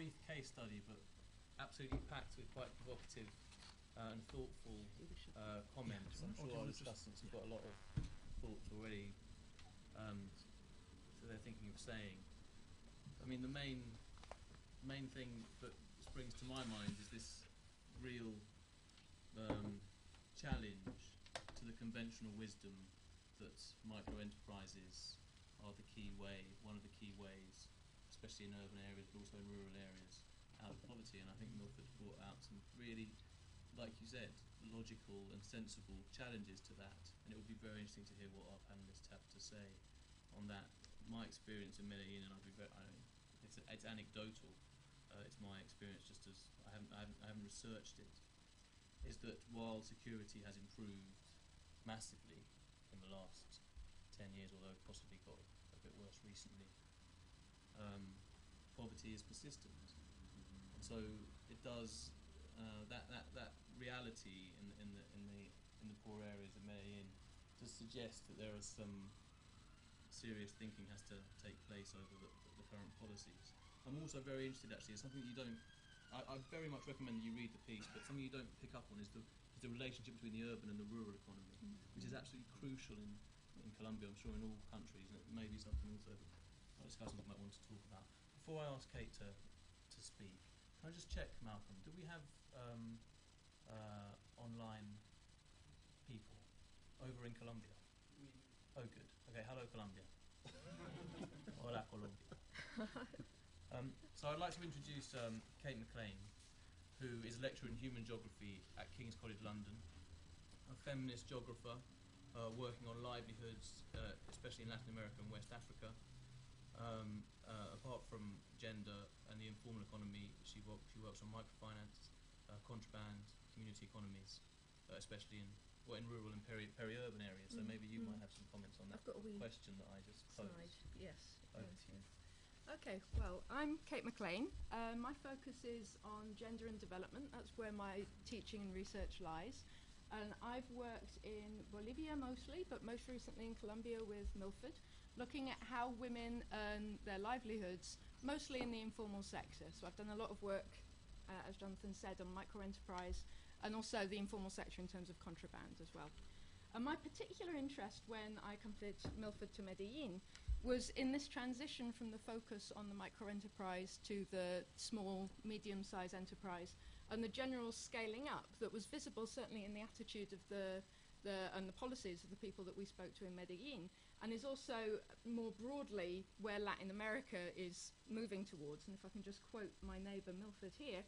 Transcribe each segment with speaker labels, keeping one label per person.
Speaker 1: brief case study, but absolutely packed with quite provocative and thoughtful comments. I'm sure our discussants have got a lot of thoughts already that they're thinking of saying. I mean, the main thing that springs to my mind is this real challenge to the conventional wisdom that micro-enterprises are the key way, one of the key ways, especially in urban areas but also in rural areas, out of poverty. And I think Milford brought out some really, like you said, logical and sensible challenges to that, and it would be very interesting to hear what our panellists have to say on that. My experience in Medellin, and it's anecdotal, it's my experience, just as I haven't researched it, is that while security has improved massively in the last 10 years, although it possibly got a bit worse recently, poverty is persistent. And so it does that reality in the poor areas of Medellin does suggest that there are some serious thinking has to take place over the current policies. I'm also very interested, actually, in something you don't. I very much recommend that you read the piece, but something you don't pick up on is the relationship between the urban and the rural economy, which is absolutely crucial in Colombia, I'm sure in all countries, and it may be something also our discussants might want to talk about. Before I ask Kate to speak, can I just check, Malcolm, do we have online people over in Colombia? Oh, good. Okay, hello, Colombia. Hola, Colombia. So I'd like to introduce Kate Maclean, who is a lecturer in human geography at King's College London, a feminist geographer working on livelihoods, especially in Latin America and West Africa. Apart from gender and the informal economy, she works on microfinance, contraband, community economies, especially in rural and peri-urban areas. So maybe you might have some comments on that question that I just posed.
Speaker 2: Yes.
Speaker 1: Over to you.
Speaker 2: Okay, well, I'm Kate Maclean. My focus is on gender and development. That's where my teaching and research lies. And I've worked in Bolivia mostly, but most recently in Colombia with Milford, looking at how women earn their livelihoods, mostly in the informal sector. So I've done a lot of work, as Jonathan said, on micro-enterprise and also the informal sector in terms of contraband as well. And my particular interest when I accompanied Milford to Medellin was in this transition from the focus on the micro-enterprise to the small, medium-sized enterprise and the general scaling up that was visible certainly in the attitude of and the policies of the people that we spoke to in Medellin, and is also more broadly where Latin America is moving towards. And if I can just quote my neighbour Milford here,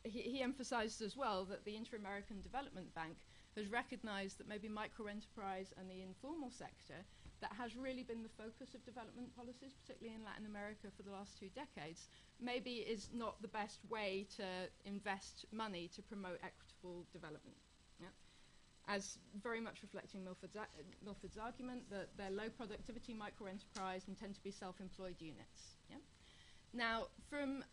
Speaker 2: he emphasised as well that the Inter-American Development Bank has recognised that maybe micro-enterprise and the informal sector, that has really been the focus of development policies, particularly in Latin America for the last 2 decades, maybe is not the best way to invest money to promote equitable development. Yeah? As very much reflecting Milford's argument that they're low productivity micro-enterprise and tend to be self-employed units. Yeah? Now, from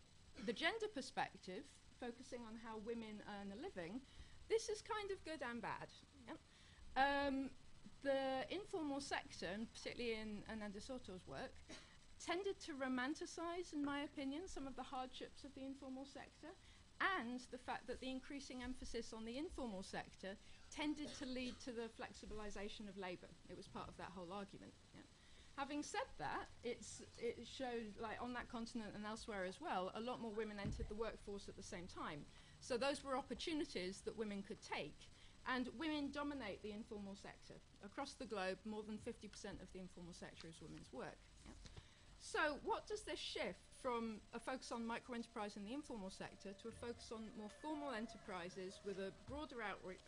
Speaker 2: the gender perspective, focusing on how women earn a living, this is kind of good and bad. Yeah? The informal sector, and particularly in Hernando Soto's work, tended to romanticize, in my opinion, some of the hardships of the informal sector, and the fact that the increasing emphasis on the informal sector tended to lead to the flexibilization of labor. It was part of that whole argument. Yeah. Having said that, it showed, like on that continent and elsewhere as well, a lot more women entered the workforce at the same time. So those were opportunities that women could take. And women dominate the informal sector. Across the globe, more than 50% of the informal sector is women's work. Yeah? So what does this shift from a focus on micro-enterprise in the informal sector to a focus on more formal enterprises with a broader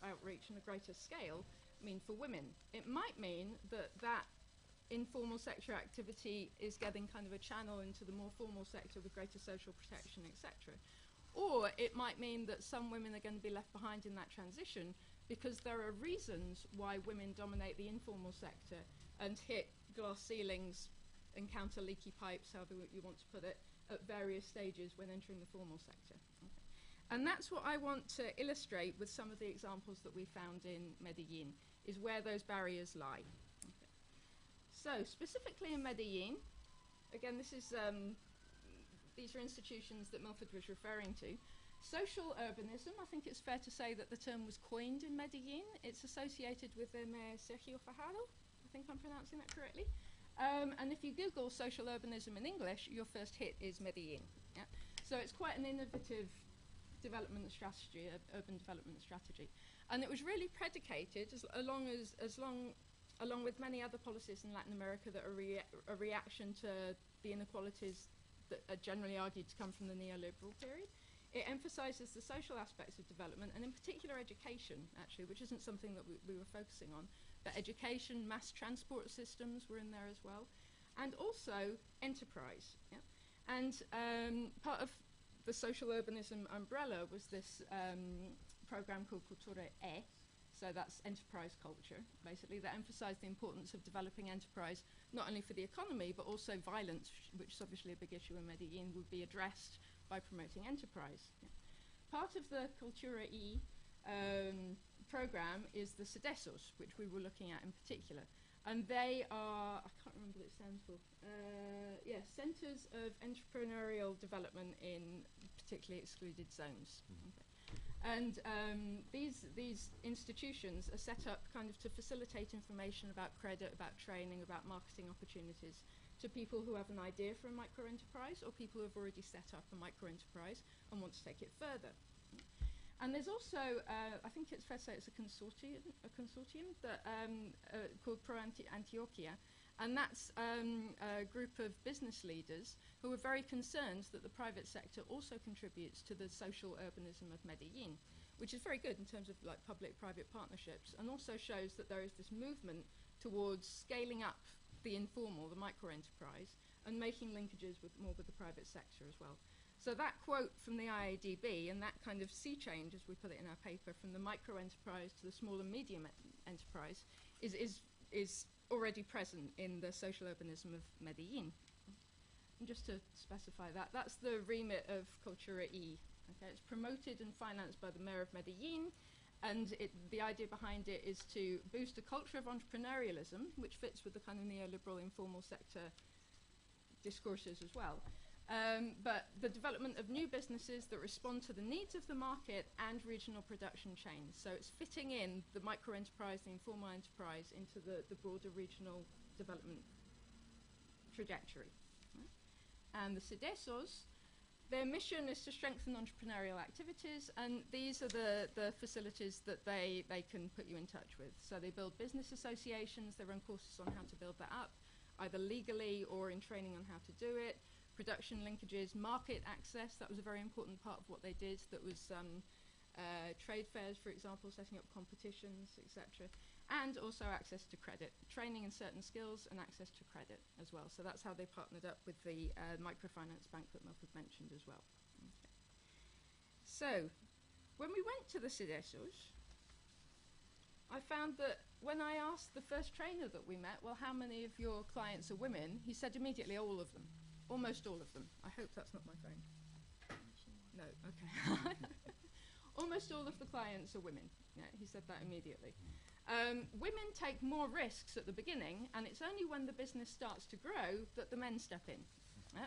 Speaker 2: outreach and a greater scale mean for women? It might mean that informal sector activity is getting kind of a channel into the more formal sector with greater social protection, etc. Or it might mean that some women are going to be left behind in that transition because there are reasons why women dominate the informal sector and hit glass ceilings, encounter leaky pipes, however you want to put it, at various stages when entering the formal sector. Okay. And that's what I want to illustrate with some of the examples that we found in Medellin, is where those barriers lie. Okay. So specifically in Medellin, again, this is these are institutions that Milford was referring to. Social urbanism, I think it's fair to say that the term was coined in Medellin. It's associated with the mayor Sergio Fajardo. I think I'm pronouncing that correctly. And if you Google social urbanism in English, your first hit is Medellin. Yeah? So it's quite an innovative development strategy, urban development strategy. And it was really predicated, along with many other policies in Latin America that are a reaction to the inequalities that are generally argued to come from the neoliberal period. It emphasizes the social aspects of development, and in particular education, actually, which isn't something that we were focusing on. But education, mass transport systems were in there as well, and also enterprise. Yeah? And part of the social urbanism umbrella was this program called Cultura E, so that's enterprise culture, basically, that emphasized the importance of developing enterprise, not only for the economy, but also violence, which is obviously a big issue in Medellin, would be addressed by promoting enterprise. Yeah. Part of the Cultura E program is the CEDESOS, which we were looking at in particular. And they are, I can't remember what it stands for, Centres of Entrepreneurial Development in particularly excluded zones.
Speaker 3: Mm-hmm.
Speaker 2: Okay. And these institutions are set up kind of to facilitate information about credit, about training, about marketing opportunities to people who have an idea for a micro-enterprise or people who have already set up a micro-enterprise and want to take it further. And there's also, I think it's fair to say it's a consortium that, called Pro Antioquia, and that's a group of business leaders who are very concerned that the private sector also contributes to the social urbanism of Medellin, which is very good in terms of like public-private partnerships, and also shows that there is this movement towards scaling up the informal, the micro-enterprise, and making linkages more with the private sector as well. So that quote from the IADB and that kind of sea change, as we put it in our paper, from the micro-enterprise to the small and medium enterprise is already present in the social urbanism of Medellin. And just to specify that, that's the remit of Cultura E. Okay, it's promoted and financed by the mayor of Medellin, and the idea behind it is to boost a culture of entrepreneurialism, which fits with the kind of neoliberal informal sector discourses as well. But the development of new businesses that respond to the needs of the market and regional production chains. So it's fitting in the micro-enterprise, the informal enterprise, into the broader regional development trajectory. Right? And the CEDESOS, their mission is to strengthen entrepreneurial activities, and these are the facilities that they can put you in touch with. So they build business associations, they run courses on how to build that up, either legally or in training on how to do it. Production linkages, market access, that was a very important part of what they did. That was trade fairs, for example, setting up competitions, etc. And also access to credit, training in certain skills and access to credit as well. So that's how they partnered up with the microfinance bank that Milford mentioned as well. Okay. So when we went to the CEDESOS, I found that when I asked the first trainer that we met, well, how many of your clients are women? He said immediately all of them. Almost all of them. I hope that's not my phone. No, okay. Almost all of the clients are women. Yeah, he said that immediately. Women take more risks at the beginning, and it's only when the business starts to grow that the men step in. Yeah.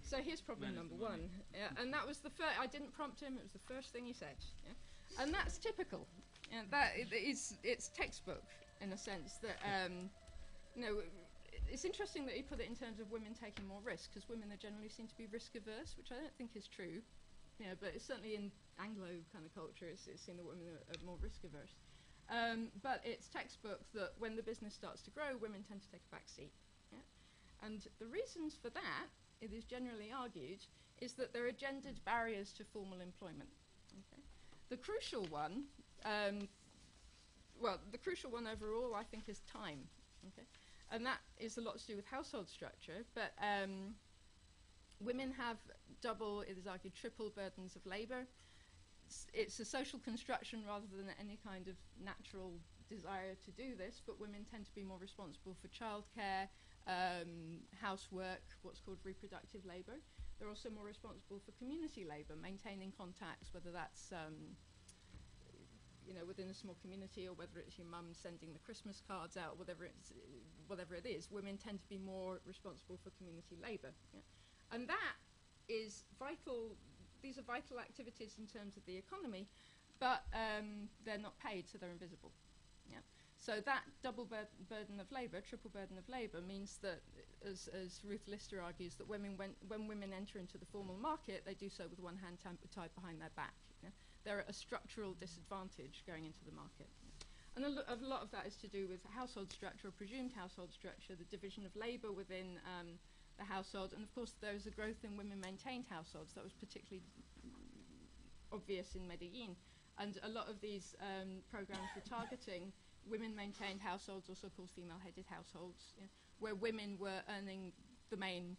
Speaker 2: So here's problem number one. Yeah, and that was the first. I didn't prompt him. It was the first thing he said. Yeah. And that's typical. Yeah, it's textbook in a sense that it's interesting that he put it in terms of women taking more risk, because women are generally seen to be risk averse, which I don't think is true. Yeah, but it's certainly in Anglo kind of culture, it's seen that women are more risk averse. But it's textbook that when the business starts to grow, women tend to take a back seat. Yeah? And the reasons for that, it is generally argued, is that there are gendered barriers to formal employment. Okay? The crucial one, the crucial one overall, I think, is time. Okay? And that is a lot to do with household structure, but women have double, it is argued, triple burdens of labour. It's a social construction rather than any kind of natural desire to do this, but women tend to be more responsible for childcare, housework, what's called reproductive labour. They're also more responsible for community labour, maintaining contacts, whether that's within a small community, or whether it's your mum sending the Christmas cards out, whatever it is, women tend to be more responsible for community labour. Yeah? And that is vital. These are vital activities in terms of the economy, but they're not paid, so they're invisible. Yeah. So that double burden of labour, triple burden of labour, means that, as Ruth Lister argues, that when women enter into the formal market, they do so with one hand tied behind their back. Yeah? They're at a structural disadvantage going into the market. And a lot of that is to do with household structure, or presumed household structure, the division of labour within the household, and of course there is a growth in women-maintained households. That was particularly obvious in Medellin. And a lot of these programs were targeting women-maintained households, also called female-headed households, where women were earning the main,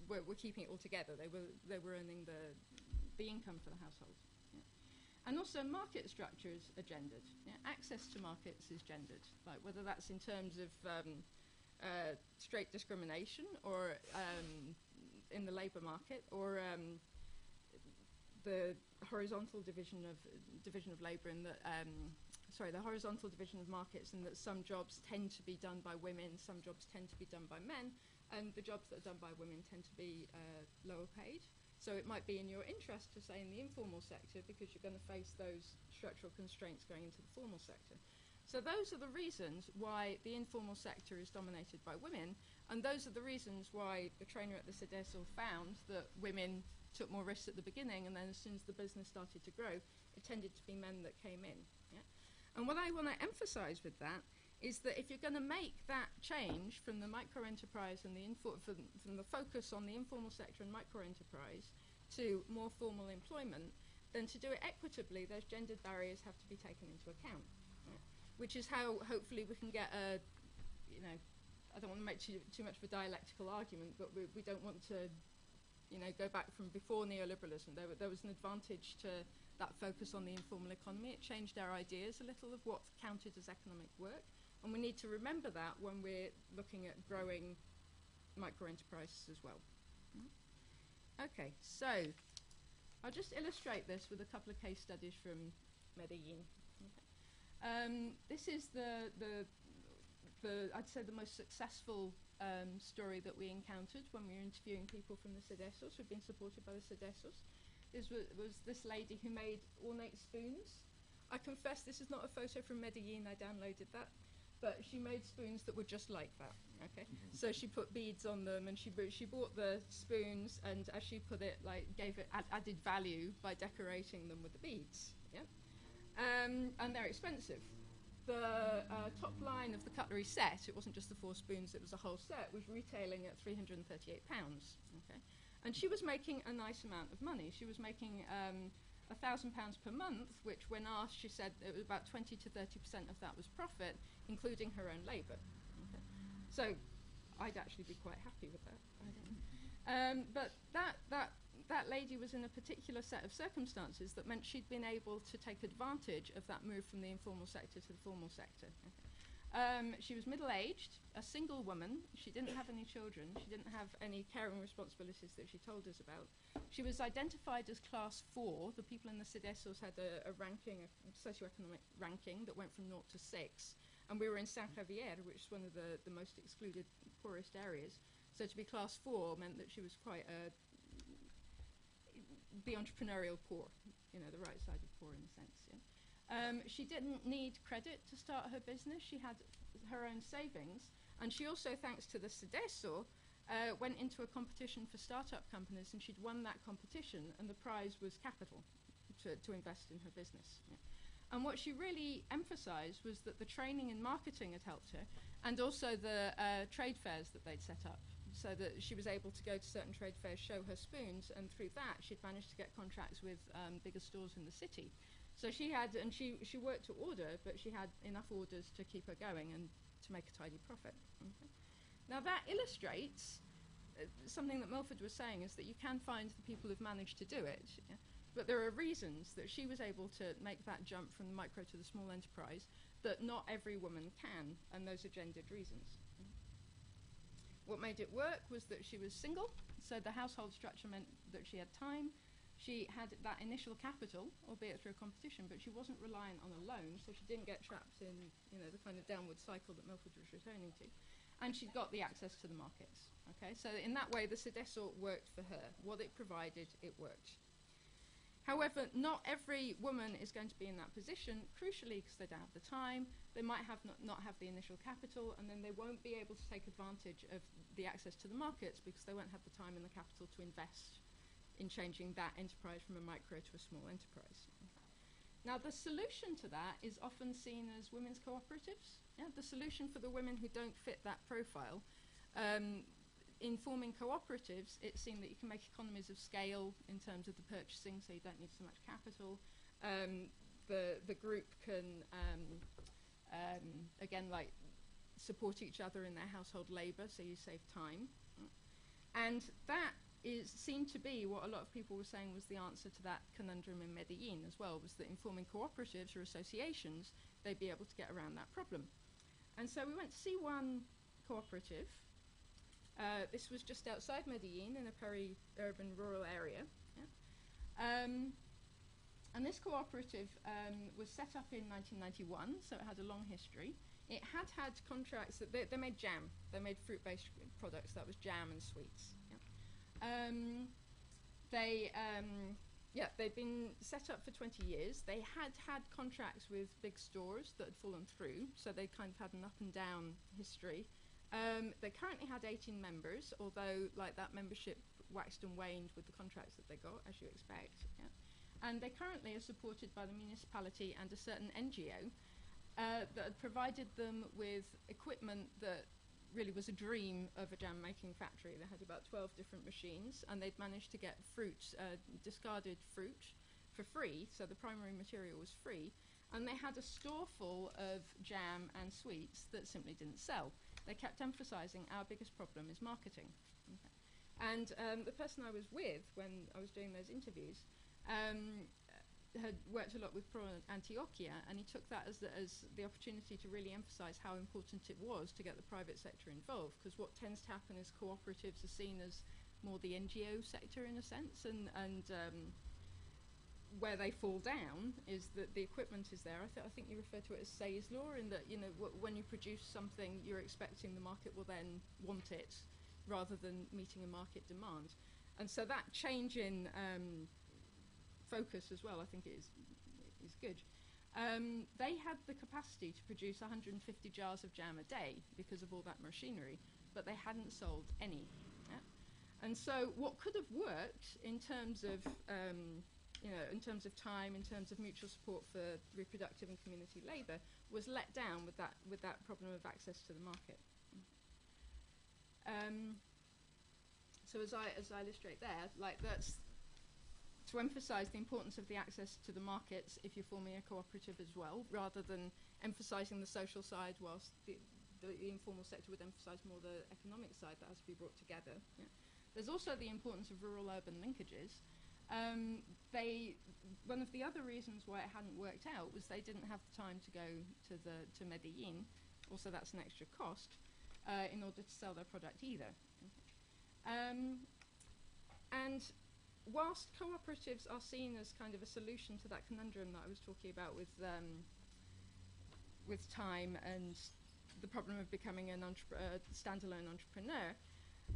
Speaker 2: were keeping it all together. They were earning the income for the household. And also market structures are gendered. Access to markets is gendered, like whether that's in terms of straight discrimination or in the labour market, or the horizontal division of labour in that. The horizontal division of markets, in that some jobs tend to be done by women, some jobs tend to be done by men, and the jobs that are done by women tend to be lower paid. So it might be in your interest to say in the informal sector, because you're going to face those structural constraints going into the formal sector. So those are the reasons why the informal sector is dominated by women, and those are the reasons why the trainer at the CEDESO found that women took more risks at the beginning, and then as soon as the business started to grow, it tended to be men that came in. Yeah? And what I want to emphasize with that is that if you're going to make that change from the micro-enterprise and from the focus on the informal sector and micro-enterprise to more formal employment, then to do it equitably, those gendered barriers have to be taken into account. Right? Which is how hopefully we can get a, I don't want to make too much of a dialectical argument, but we don't want to, go back from before neoliberalism. There was an advantage to that focus on the informal economy. It changed our ideas a little of what counted as economic work. And we need to remember that when we're looking at growing micro-enterprises as well. Okay, so I'll just illustrate this with a couple of case studies from Medellin. Okay. This is I'd say the most successful story that we encountered when we were interviewing people from the CEDESOs who've been supported by the CEDESOs. This was this lady who made ornate spoons. I confess this is not a photo from Medellin, I downloaded that. But she made spoons that were just like that, okay? So she put beads on them, and she bought the spoons, and as she put it, gave it added value by decorating them with the beads, yeah? And they're expensive. The top line of the cutlery set, it wasn't just the 4 spoons, it was a whole set, was retailing at £338, okay? And she was making a nice amount of money. She was making £1,000 per month, which when asked, she said it was about 20 to 30% of that was profit, including her own labour. Okay. So I'd actually be quite happy with that. But that lady was in a particular set of circumstances that meant she'd been able to take advantage of that move from the informal sector to the formal sector. Okay. She was middle-aged, a single woman. She didn't have any children. She didn't have any caring responsibilities that she told us about. She was identified as class 4. The people in the CEDESOs had a ranking, a socioeconomic ranking that went from 0 to 6. And we were in San Javier, which is one of the most excluded, poorest areas. So to be class 4 meant that she was quite the entrepreneurial poor, the right side of poor in a sense. Yeah? She didn't need credit to start her business. She had her own savings. And she also, thanks to the CEDESO, went into a competition for startup companies, and she'd won that competition, and the prize was capital to invest in her business. Yeah. And what she really emphasized was that the training and marketing had helped her, and also the trade fairs that they'd set up, so that she was able to go to certain trade fairs, show her spoons, and through that she'd managed to get contracts with bigger stores in the city. So she had, and she worked to order, but she had enough orders to keep her going and to make a tidy profit. Okay. Now that illustrates something that Milford was saying, is that you can find the people who've managed to do it, yeah? But there are reasons that she was able to make that jump from the micro to the small enterprise that not every woman can, and those are gendered reasons. What made it work was that she was single, so the household structure meant that she had time. She had that initial capital, albeit through a competition, but she wasn't reliant on a loan, so she didn't get trapped in the kind of downward cycle that Milford was returning to. and she'd got the access to the markets. Okay, so in that way, the Sudeso worked for her. What it provided, it worked. However, not every woman is going to be in that position, crucially because they don't have the time, they might have not have the initial capital, and then they won't be able to take advantage of the access to the markets because they won't have the time and the capital to invest in changing that enterprise from a micro to a small enterprise. Now, the solution to that is often seen as women's cooperatives. Yeah, the solution for the women who don't fit that profile. In forming cooperatives, it's seen that you can make economies of scale in terms of the purchasing, so you don't need so much capital. The group can, again, like support each other in their household labour, so you save time. And that seemed to be what a lot of people were saying was the answer to that conundrum in Medellin as well, was that in forming cooperatives or associations, they'd be able to get around that problem. And so we went to see one cooperative. This was just outside Medellin in a peri-urban rural area. Yeah. And this cooperative was set up in 1991, so it had a long history. It had contracts that they made jam. They made fruit-based products. That was jam and sweets. Yeah. They'd been set up for 20 years. They had contracts with big stores that had fallen through, so they kind of had an up and down history. They currently had 18 members, although like that membership waxed and waned with the contracts that they got, as you expect. Yeah. And they currently are supported by the municipality and a certain NGO that had provided them with equipment that really was a dream of a jam making factory. They had about 12 different machines, and they'd managed to get fruit, discarded fruit, for free, so the primary material was free, and they had a store full of jam and sweets that simply didn't sell. They kept emphasizing our biggest problem is marketing. Okay. And the person I was with when I was doing those interviews had worked a lot with Pro Antioquia, and he took that as the opportunity to really emphasize how important it was to get the private sector involved, because what tends to happen is cooperatives are seen as more the NGO sector in a sense, and where they fall down is that the equipment is there. I think you refer to it as Say's law, in that when you produce something, you're expecting the market will then want it, rather than meeting a market demand. And so that change in focus as well, I think is good. They had the capacity to produce 150 jars of jam a day because of all that machinery, but they hadn't sold any. Yeah? And so what could have worked in terms of in terms of time, in terms of mutual support for reproductive and community labour, was let down with that problem of access to the market. So as I illustrate there, like that's to emphasise the importance of the access to the markets if you're forming a cooperative as well, rather than emphasising the social side, whilst the informal sector would emphasise more the economic side that has to be brought together. Yeah. There's also the importance of rural-urban linkages. One of the other reasons why it hadn't worked out was they didn't have the time to go to Medellin, also that's an extra cost, in order to sell their product either. And whilst cooperatives are seen as kind of a solution to that conundrum that I was talking about with time and the problem of becoming a standalone entrepreneur,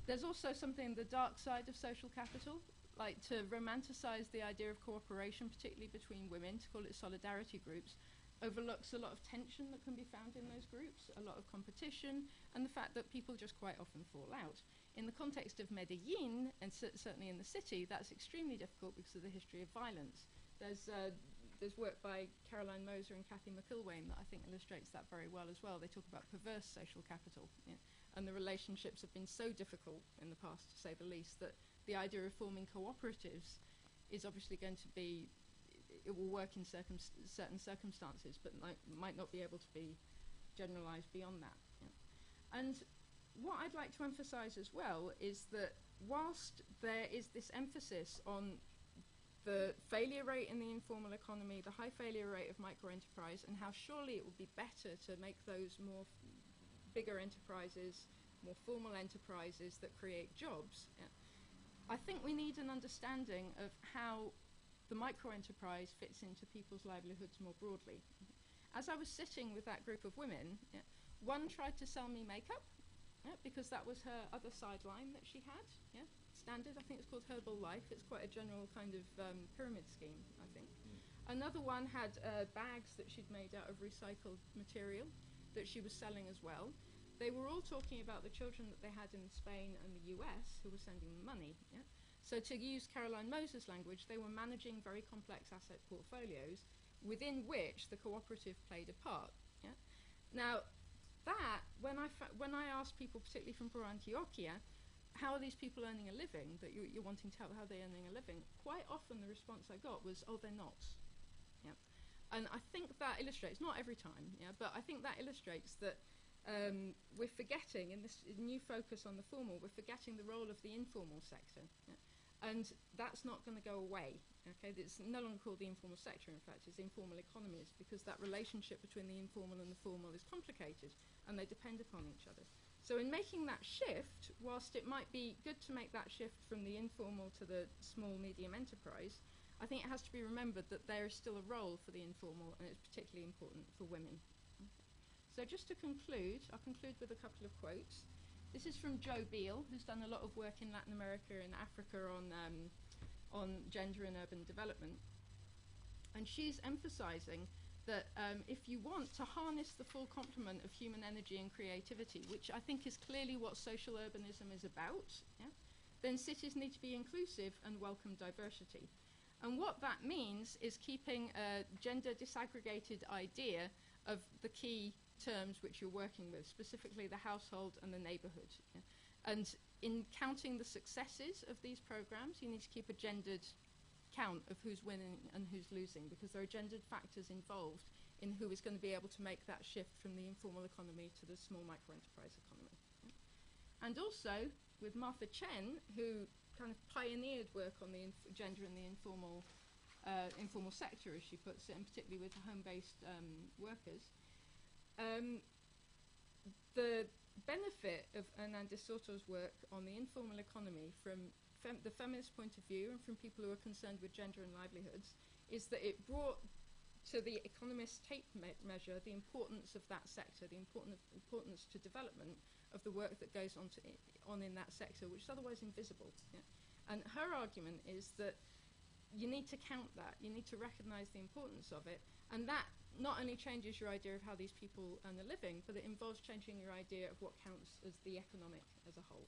Speaker 2: there's also something, the dark side of social capital, like to romanticize the idea of cooperation, particularly between women, to call it solidarity groups, overlooks a lot of tension that can be found in those groups, a lot of competition, and the fact that people just quite often fall out. In the context of Medellin, and certainly in the city, that's extremely difficult because of the history of violence. There's work by Caroline Moser and Kathy McIlwain that I think illustrates that very well as well. They talk about perverse social capital, yeah, and the relationships have been so difficult in the past, to say the least, that the idea of forming cooperatives is obviously going to be, it will work in certain circumstances, but might not be able to be generalised beyond that. Yeah. And what I'd like to emphasise as well is that whilst there is this emphasis on the failure rate in the informal economy, the high failure rate of micro-enterprise, and how surely it would be better to make those more bigger enterprises, more formal enterprises that create jobs, yeah, I think we need an understanding of how the micro-enterprise fits into people's livelihoods more broadly. As I was sitting with that group of women, yeah, one tried to sell me makeup, yeah, because that was her other sideline that she had. Yeah, Standard, I think it's called Herbal Life. It's quite a general kind of pyramid scheme, I think. Another one had bags that she'd made out of recycled material that she was selling as well. They were all talking about the children that they had in Spain and the US who were sending them money. Yeah? So to use Caroline Moser's language, they were managing very complex asset portfolios within which the cooperative played a part. Yeah? Now, that, when I asked people, particularly from Por Antioquia, how are these people earning a living, that you're wanting to tell how they're earning a living, quite often the response I got was, oh, they're not. Yeah? And I think that illustrates, not every time, yeah, but I think that illustrates that we're forgetting, in this new focus on the formal, we're forgetting the role of the informal sector. Yeah? And that's not going to go away. Okay? It's no longer called the informal sector, in fact, it's informal economies, because that relationship between the informal and the formal is complicated, and they depend upon each other. So in making that shift, whilst it might be good to make that shift from the informal to the small, medium enterprise, I think it has to be remembered that there is still a role for the informal, and it's particularly important for women. Okay. So just to conclude, I'll conclude with a couple of quotes. This is from Jo Beale, who's done a lot of work in Latin America and Africa on gender and urban development. And she's emphasizing that if you want to harness the full complement of human energy and creativity, which I think is clearly what social urbanism is about, yeah, then cities need to be inclusive and welcome diversity. And what that means is keeping a gender disaggregated idea of the key terms which you're working with, specifically the household and the neighborhood. Yeah. And in counting the successes of these programs, you need to keep a gendered count of who's winning and who's losing, because there are gendered factors involved in who is going to be able to make that shift from the informal economy to the small microenterprise economy. Yeah. And also, with Martha Chen, who kind of pioneered work on the gender in the informal sector, as she puts it, and particularly with home-based workers, the benefit of Hernandez Soto's work on the informal economy from the feminist point of view and from people who are concerned with gender and livelihoods is that it brought to the economist's tape measure the importance of that sector, the importance to development of the work that goes on in that sector, which is otherwise invisible. Yeah? And her argument is that you need to count that, you need to recognize the importance of it, and that not only changes your idea of how these people earn a living, but it involves changing your idea of what counts as the economic as a whole.